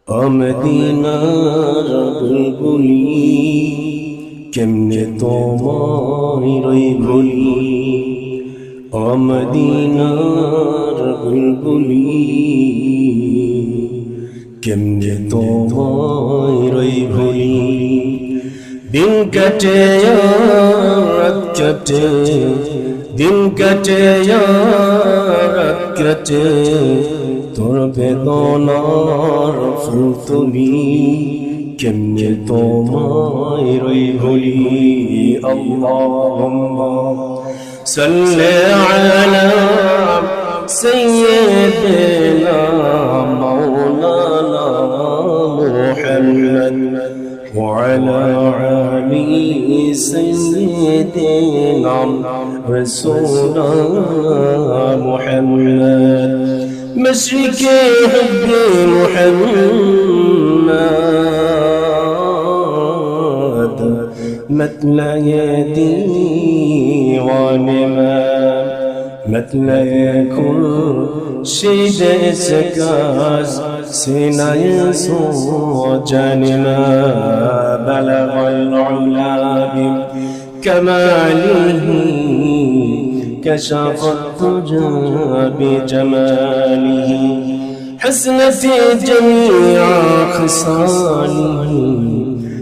মদিনার বুলবুলি কেমনে তোমায় রই ভুলি মদিনার বুলবুলি কেমনে তোমায় রই ভুলি দিন কাটে রাত কাটে দিন কাটে রাত কাটে তোর বেদনার ফুল তুলি কেমনে তোমায় রই ভুলি আল্লাহুম্মা সাল্লি আলা সাইয়্যিদিনা মাওলানা মুহাম্মদ ওয়া আলা আলি সাইয়্যিদিনা রাসূলুল্লাহ মুহাম্মদ مشرق حب محمد مطلع ديوانما مطلع كل شيء سكاز سيناي سوجانما بلغ العلا بكماله كشف الدجى بجماله حسنت جميع خصاله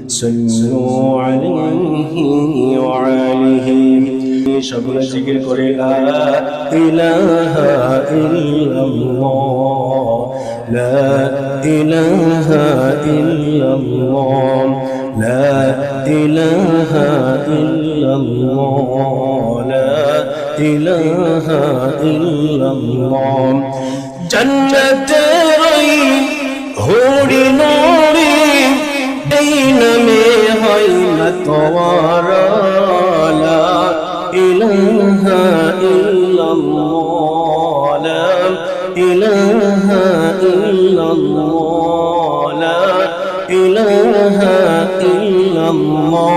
صلوا عليه وعليه شبر ذكر করে لا إله إلا الله لا إله إلا الله لا إله إلا الله لا إله إلا الله جنة ري هوري نوري دين میں ہے متوارا لا إله إلا الله لا إله إلا الله لا إله إلا الله